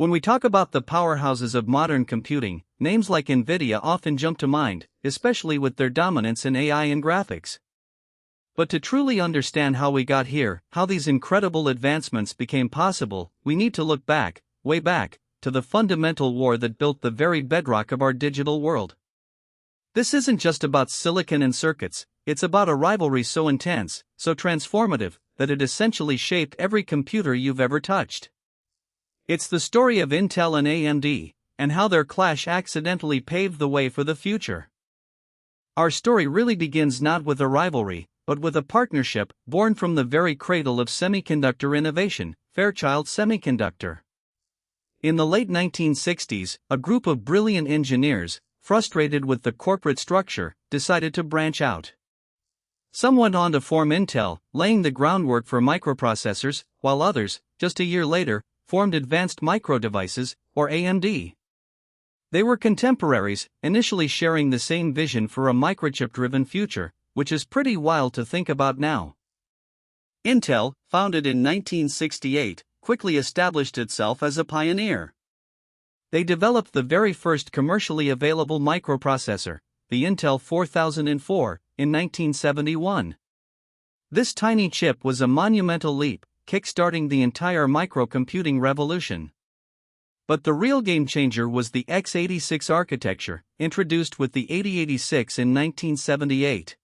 When we talk about the powerhouses of modern computing, names like NVIDIA often jump to mind, especially with their dominance in AI and graphics. But to truly understand how we got here, how these incredible advancements became possible, we need to look back, way back, to the fundamental war that built the very bedrock of our digital world. This isn't just about silicon and circuits, it's about a rivalry so intense, so transformative, that it essentially shaped every computer you've ever touched. It's the story of Intel and AMD, and how their clash accidentally paved the way for the future. Our story really begins not with a rivalry, but with a partnership born from the very cradle of semiconductor innovation, Fairchild Semiconductor. In the late 1960s, a group of brilliant engineers, frustrated with the corporate structure, decided to branch out. Some went on to form Intel, laying the groundwork for microprocessors, while others, just a year later, formed Advanced Micro Devices, or AMD. They were contemporaries, initially sharing the same vision for a microchip-driven future, which is pretty wild to think about now. Intel, founded in 1968, quickly established itself as a pioneer. They developed the very first commercially available microprocessor, the Intel 4004, in 1971. This tiny chip was a monumental leap, kickstarting the entire microcomputing revolution. But the real game-changer was the x86 architecture, introduced with the 8086 in 1978.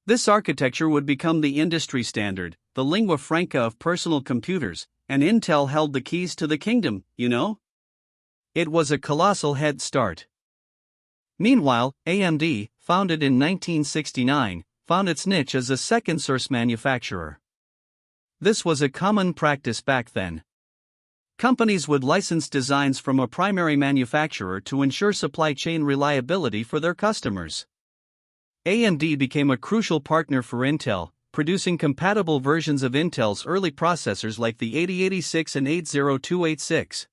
This architecture would become the industry standard, the lingua franca of personal computers, and Intel held the keys to the kingdom, you know? It was a colossal head start. Meanwhile, AMD, founded in 1969, found its niche as a second-source manufacturer. This was a common practice back then. Companies would license designs from a primary manufacturer to ensure supply chain reliability for their customers. AMD became a crucial partner for Intel, producing compatible versions of Intel's early processors like the 8086 and 80286.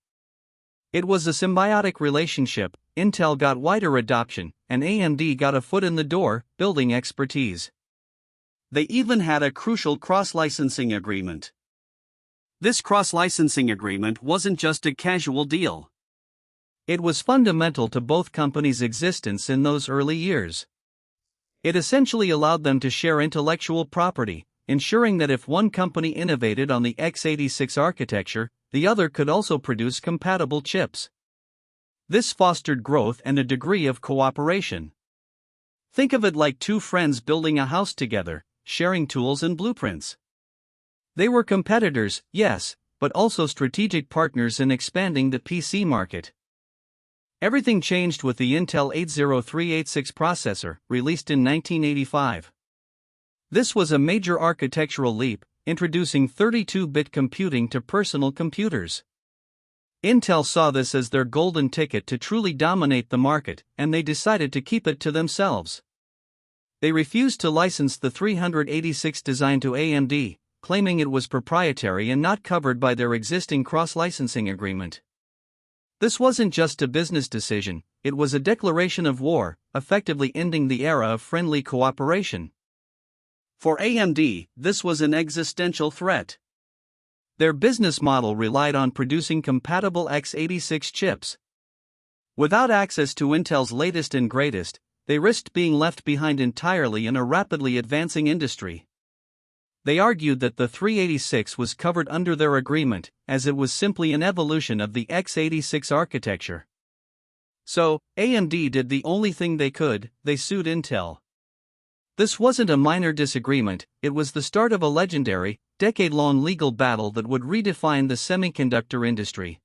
It was a symbiotic relationship. Intel got wider adoption, and AMD got a foot in the door, building expertise. They even had a crucial cross-licensing agreement. This cross-licensing agreement wasn't just a casual deal. It was fundamental to both companies' existence in those early years. It essentially allowed them to share intellectual property, ensuring that if one company innovated on the x86 architecture, the other could also produce compatible chips. This fostered growth and a degree of cooperation. Think of it like two friends building a house together, sharing tools and blueprints. They were competitors, yes, but also strategic partners in expanding the PC market. Everything changed with the Intel 80386 processor, released in 1985. This was a major architectural leap, introducing 32-bit computing to personal computers. Intel saw this as their golden ticket to truly dominate the market, and they decided to keep it to themselves. They refused to license the 386 design to AMD, claiming it was proprietary and not covered by their existing cross-licensing agreement. This wasn't just a business decision, it was a declaration of war, effectively ending the era of friendly cooperation. For AMD, this was an existential threat. Their business model relied on producing compatible x86 chips. Without access to Intel's latest and greatest, they risked being left behind entirely in a rapidly advancing industry. They argued that the 386 was covered under their agreement, as it was simply an evolution of the x86 architecture. So, AMD did the only thing they could: they sued Intel. This wasn't a minor disagreement, it was the start of a legendary, decade-long legal battle that would redefine the semiconductor industry.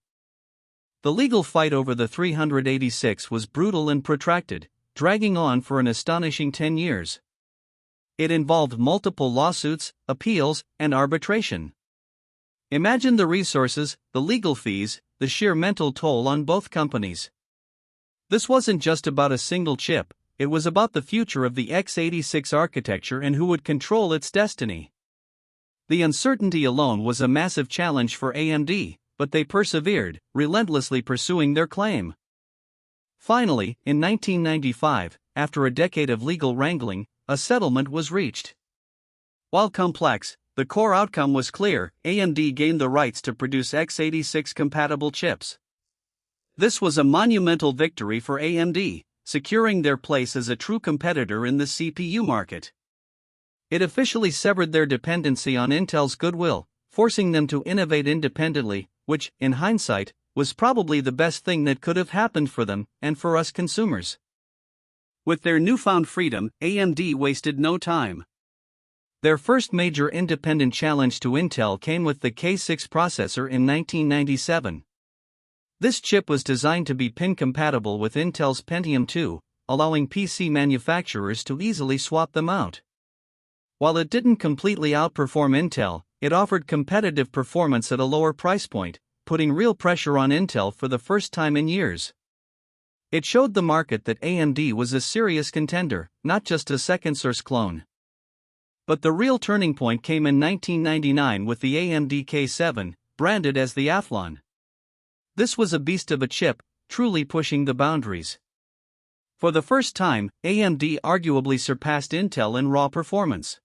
The legal fight over the 386 was brutal and protracted, dragging on for an astonishing 10 years. It involved multiple lawsuits, appeals, and arbitration. Imagine the resources, the legal fees, the sheer mental toll on both companies. This wasn't just about a single chip, it was about the future of the x86 architecture and who would control its destiny. The uncertainty alone was a massive challenge for AMD, but they persevered, relentlessly pursuing their claim. Finally, in 1995, after a decade of legal wrangling, a settlement was reached. While complex, The core outcome was clear: AMD gained the rights to produce x86 compatible chips. This was a monumental victory for AMD, securing their place as a true competitor in the CPU market. It officially severed their dependency on Intel's goodwill, forcing them to innovate independently, which, in hindsight, was probably the best thing that could have happened for them and for us consumers. With their newfound freedom, AMD wasted no time. Their first major independent challenge to Intel came with the K6 processor in 1997. This chip was designed to be pin-compatible with Intel's Pentium II, allowing PC manufacturers to easily swap them out. While it didn't completely outperform Intel, it offered competitive performance at a lower price point, putting real pressure on Intel for the first time in years. It showed the market that AMD was a serious contender, not just a second-source clone. But the real turning point came in 1999 with the AMD K7, branded as the Athlon. This was a beast of a chip, truly pushing the boundaries. For the first time, AMD arguably surpassed Intel in raw performance.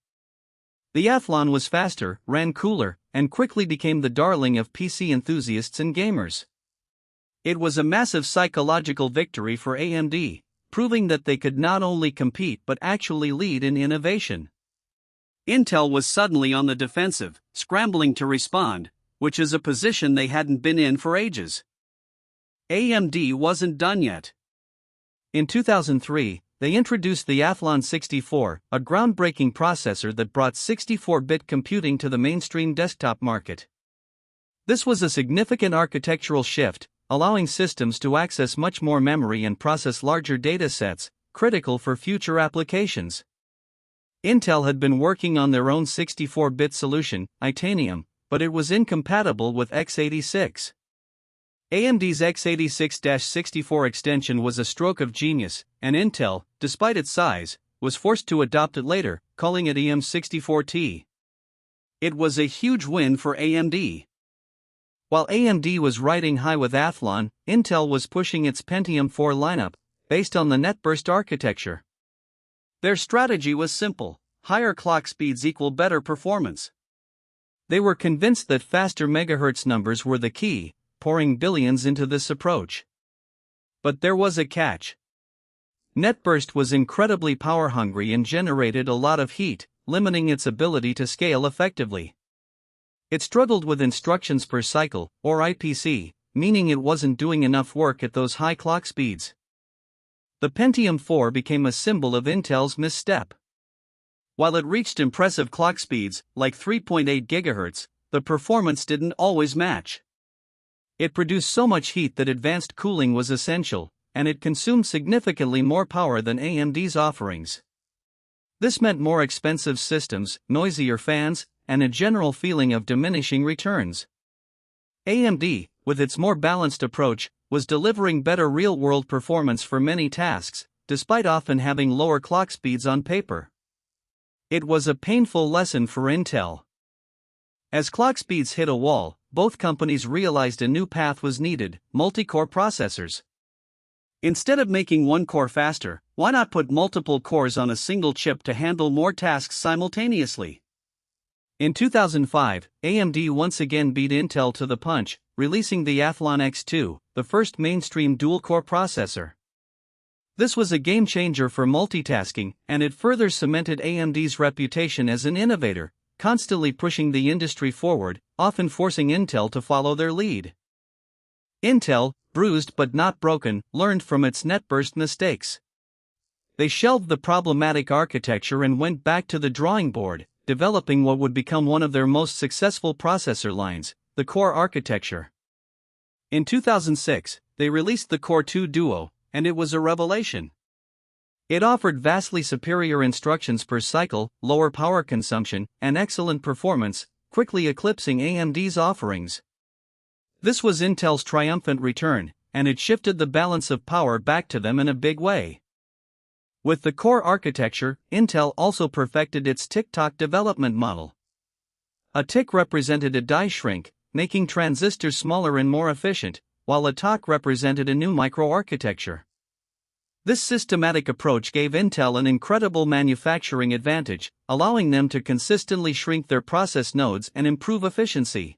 The Athlon was faster, ran cooler, and quickly became the darling of PC enthusiasts and gamers. It was a massive psychological victory for AMD, proving that they could not only compete but actually lead in innovation. Intel was suddenly on the defensive, scrambling to respond, which is a position they hadn't been in for ages. AMD wasn't done yet. In 2003, they introduced the Athlon 64, a groundbreaking processor that brought 64-bit computing to the mainstream desktop market. This was a significant architectural shift, allowing systems to access much more memory and process larger data sets, critical for future applications. Intel had been working on their own 64-bit solution, Itanium, but it was incompatible with x86. AMD's x86-64 extension was a stroke of genius, and Intel, despite its size, was forced to adopt it later, calling it EM64T. It was a huge win for AMD. While AMD was riding high with Athlon, Intel was pushing its Pentium IV lineup, based on the netburst architecture. Their strategy was simple: higher clock speeds equal better performance. They were convinced that faster megahertz numbers were the key, pouring billions into this approach. But there was a catch. Netburst was incredibly power-hungry and generated a lot of heat, limiting its ability to scale effectively. It struggled with instructions per cycle, or IPC, meaning it wasn't doing enough work at those high clock speeds. The Pentium IV became a symbol of Intel's misstep. While it reached impressive clock speeds, like 3.8 GHz, the performance didn't always match. It produced so much heat that advanced cooling was essential, and it consumed significantly more power than AMD's offerings. This meant more expensive systems, noisier fans, and a general feeling of diminishing returns. AMD, with its more balanced approach, was delivering better real-world performance for many tasks, despite often having lower clock speeds on paper. It was a painful lesson for Intel. As clock speeds hit a wall, both companies realized a new path was needed: multi-core processors. Instead of making one core faster, why not put multiple cores on a single chip to handle more tasks simultaneously? In 2005, AMD once again beat Intel to the punch, releasing the Athlon X2, the first mainstream dual-core processor. This was a game-changer for multitasking, and it further cemented AMD's reputation as an innovator, constantly pushing the industry forward, often forcing Intel to follow their lead. Intel, bruised but not broken, learned from its netburst mistakes. They shelved the problematic architecture and went back to the drawing board, developing what would become one of their most successful processor lines, the Core architecture. In 2006, they released the Core 2 Duo, and it was a revelation. It offered vastly superior instructions per cycle, lower power consumption, and excellent performance, quickly eclipsing AMD's offerings. This was Intel's triumphant return, and it shifted the balance of power back to them in a big way. With the Core architecture, Intel also perfected its tick-tock development model. A tick represented a die shrink, making transistors smaller and more efficient, while a tock represented a new microarchitecture. This systematic approach gave Intel an incredible manufacturing advantage, allowing them to consistently shrink their process nodes and improve efficiency.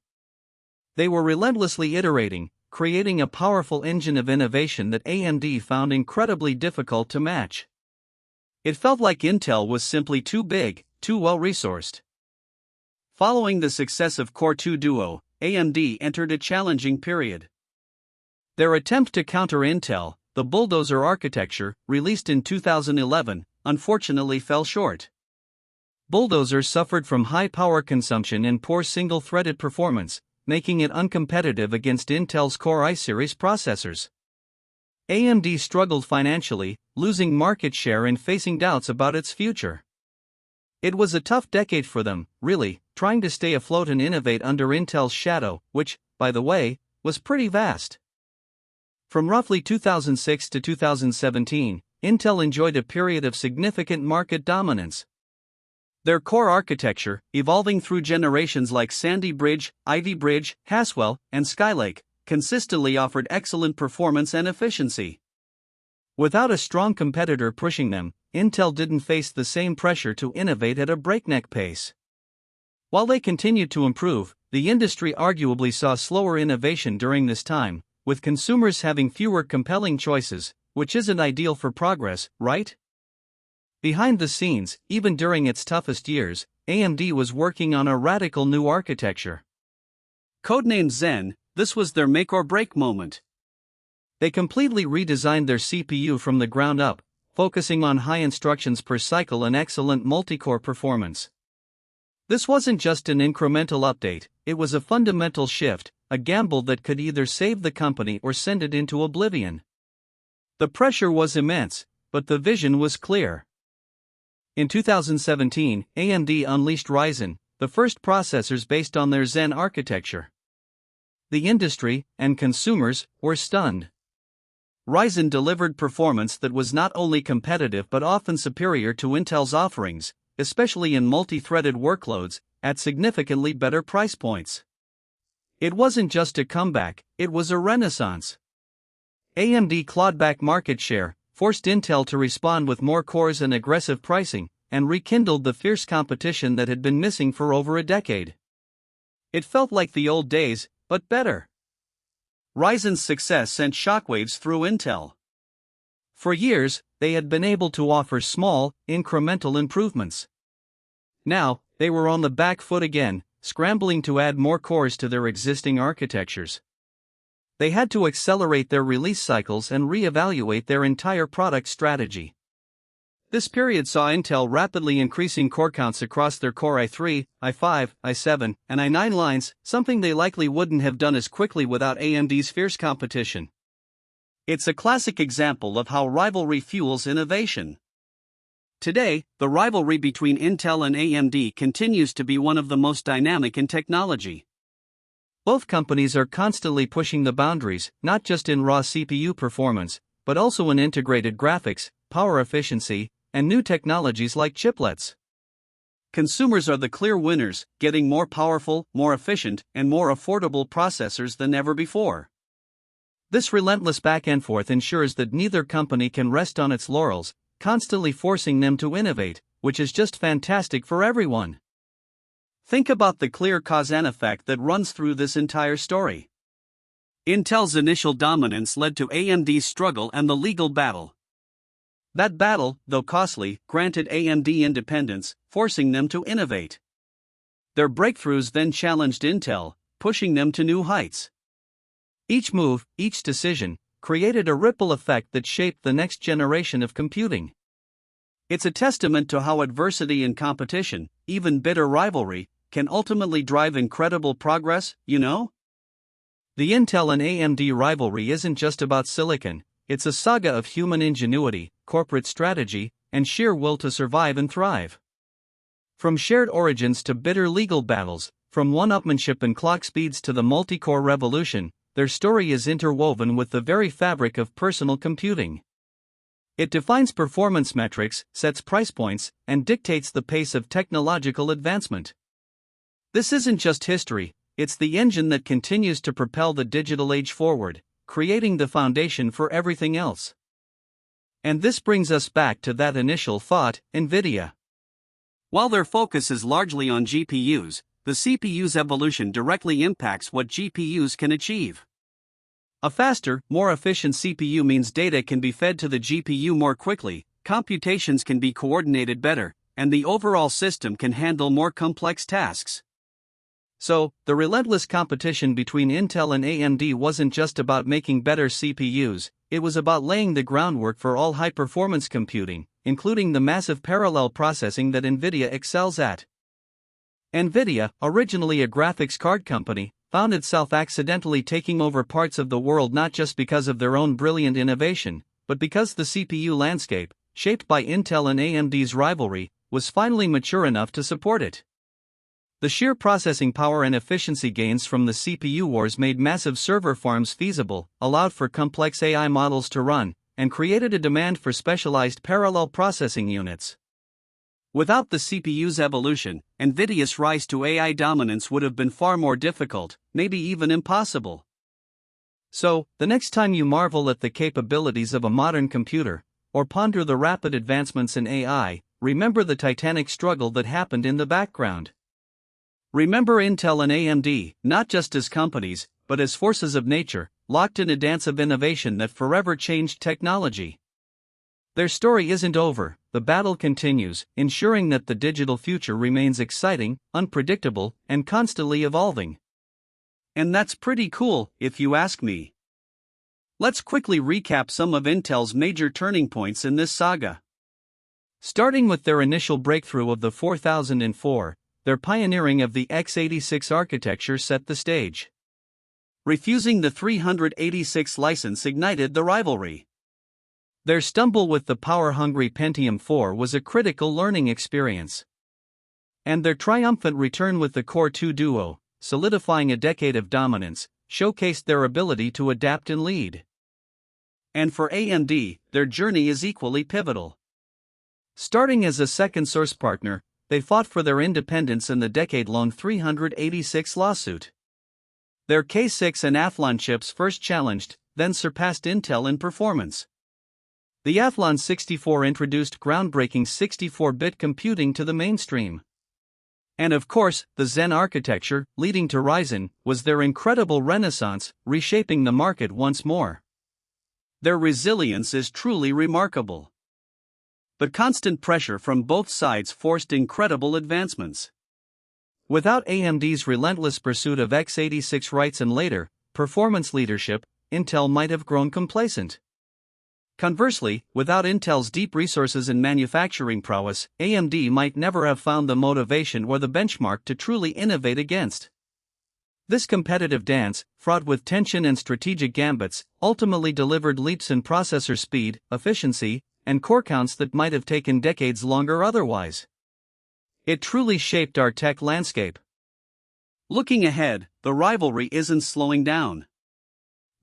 They were relentlessly iterating, creating a powerful engine of innovation that AMD found incredibly difficult to match. It felt like Intel was simply too big, too well-resourced. Following the success of Core 2 Duo, AMD entered a challenging period. Their attempt to counter Intel, the bulldozer architecture, released in 2011, unfortunately fell short. Bulldozer suffered from high power consumption and poor single-threaded performance, making it uncompetitive against Intel's Core i-series processors. AMD struggled financially, losing market share and facing doubts about its future. It was a tough decade for them, really, trying to stay afloat and innovate under Intel's shadow, which, by the way, was pretty vast. From roughly 2006 to 2017, Intel enjoyed a period of significant market dominance. Their core architecture, evolving through generations like Sandy Bridge, Ivy Bridge, Haswell, and Skylake, consistently offered excellent performance and efficiency. Without a strong competitor pushing them, Intel didn't face the same pressure to innovate at a breakneck pace. While they continued to improve, the industry arguably saw slower innovation during this time, with consumers having fewer compelling choices, which isn't ideal for progress, right? Behind the scenes, even during its toughest years, AMD was working on a radical new architecture. Codenamed Zen, this was their make-or-break moment. They completely redesigned their CPU from the ground up, focusing on high instructions per cycle and excellent multi-core performance. This wasn't just an incremental update, it was a fundamental shift, a gamble that could either save the company or send it into oblivion. The pressure was immense, but the vision was clear. In 2017, AMD unleashed Ryzen, the first processors based on their Zen architecture. The industry, and consumers, were stunned. Ryzen delivered performance that was not only competitive but often superior to Intel's offerings, especially in multi-threaded workloads, at significantly better price points. It wasn't just a comeback, it was a renaissance. AMD clawed back market share, forced Intel to respond with more cores and aggressive pricing, and rekindled the fierce competition that had been missing for over a decade. It felt like the old days, but better. Ryzen's success sent shockwaves through Intel. For years, they had been able to offer small, incremental improvements. Now, they were on the back foot again, scrambling to add more cores to their existing architectures. They had to accelerate their release cycles and re-evaluate their entire product strategy. This period saw Intel rapidly increasing core counts across their Core i3, i5, i7, and i9 lines, something they likely wouldn't have done as quickly without AMD's fierce competition. It's a classic example of how rivalry fuels innovation. Today, the rivalry between Intel and AMD continues to be one of the most dynamic in technology. Both companies are constantly pushing the boundaries, not just in raw CPU performance, but also in integrated graphics, power efficiency, and new technologies like chiplets. Consumers are the clear winners, getting more powerful, more efficient, and more affordable processors than ever before. This relentless back-and-forth ensures that neither company can rest on its laurels, constantly forcing them to innovate, which is just fantastic for everyone. Think about the clear cause and effect that runs through this entire story. Intel's initial dominance led to AMD's struggle and the legal battle. That battle, though costly, granted AMD independence, forcing them to innovate. Their breakthroughs then challenged Intel, pushing them to new heights. Each move, each decision, created a ripple effect that shaped the next generation of computing. It's a testament to how adversity and competition, even bitter rivalry, can ultimately drive incredible progress, you know? The Intel and AMD rivalry isn't just about silicon, it's a saga of human ingenuity, corporate strategy, and sheer will to survive and thrive. From shared origins to bitter legal battles, from one-upmanship and clock speeds to the multi-core revolution, their story is interwoven with the very fabric of personal computing. It defines performance metrics, sets price points, and dictates the pace of technological advancement. This isn't just history, it's the engine that continues to propel the digital age forward, creating the foundation for everything else. And this brings us back to that initial thought, NVIDIA. While their focus is largely on GPUs, the CPU's evolution directly impacts what GPUs can achieve. A faster, more efficient CPU means data can be fed to the GPU more quickly, computations can be coordinated better, and the overall system can handle more complex tasks. So, the relentless competition between Intel and AMD wasn't just about making better CPUs, it was about laying the groundwork for all high-performance computing, including the massive parallel processing that NVIDIA excels at. NVIDIA, originally a graphics card company, found itself accidentally taking over parts of the world not just because of their own brilliant innovation, but because the CPU landscape, shaped by Intel and AMD's rivalry, was finally mature enough to support it. The sheer processing power and efficiency gains from the CPU wars made massive server farms feasible, allowed for complex AI models to run, and created a demand for specialized parallel processing units. Without the CPU's evolution, NVIDIA's rise to AI dominance would have been far more difficult, maybe even impossible. So, the next time you marvel at the capabilities of a modern computer, or ponder the rapid advancements in AI, remember the titanic struggle that happened in the background. Remember Intel and AMD, not just as companies, but as forces of nature, locked in a dance of innovation that forever changed technology. Their story isn't over, the battle continues, ensuring that the digital future remains exciting, unpredictable, and constantly evolving. And that's pretty cool, if you ask me. Let's quickly recap some of Intel's major turning points in this saga. Starting with their initial breakthrough of the 4004, their pioneering of the x86 architecture set the stage. Refusing the 386 license ignited the rivalry. Their stumble with the power-hungry Pentium 4 was a critical learning experience. And their triumphant return with the Core 2 Duo, solidifying a decade of dominance, showcased their ability to adapt and lead. And for AMD, their journey is equally pivotal. Starting as a second source partner, they fought for their independence in the decade-long 386 lawsuit. Their K6 and Athlon chips first challenged, then surpassed Intel in performance. The Athlon 64 introduced groundbreaking 64-bit computing to the mainstream. And of course, the Zen architecture, leading to Ryzen, was their incredible renaissance, reshaping the market once more. Their resilience is truly remarkable. But constant pressure from both sides forced incredible advancements. Without AMD's relentless pursuit of x86 rights and later, performance leadership, Intel might have grown complacent. Conversely, without Intel's deep resources and manufacturing prowess, AMD might never have found the motivation or the benchmark to truly innovate against. This competitive dance, fraught with tension and strategic gambits, ultimately delivered leaps in processor speed, efficiency, and core counts that might have taken decades longer otherwise. It truly shaped our tech landscape. Looking ahead, the rivalry isn't slowing down.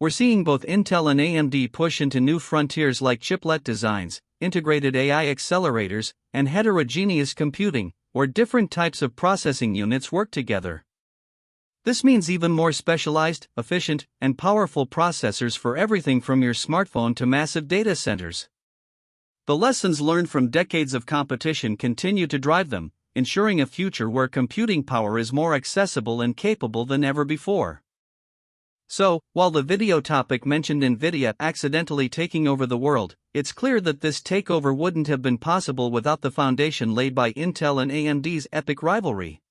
We're seeing both Intel and AMD push into new frontiers like chiplet designs, integrated AI accelerators, and heterogeneous computing, where different types of processing units work together. This means even more specialized, efficient, and powerful processors for everything from your smartphone to massive data centers. The lessons learned from decades of competition continue to drive them, ensuring a future where computing power is more accessible and capable than ever before. So, while the video topic mentioned NVIDIA accidentally taking over the world, it's clear that this takeover wouldn't have been possible without the foundation laid by Intel and AMD's epic rivalry.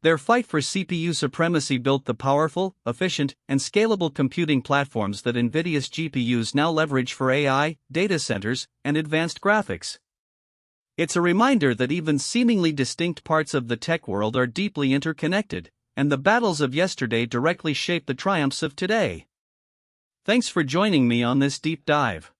Their fight for CPU supremacy built the powerful, efficient, and scalable computing platforms that NVIDIA's GPUs now leverage for AI, data centers, and advanced graphics. It's a reminder that even seemingly distinct parts of the tech world are deeply interconnected, and the battles of yesterday directly shape the triumphs of today. Thanks for joining me on this deep dive.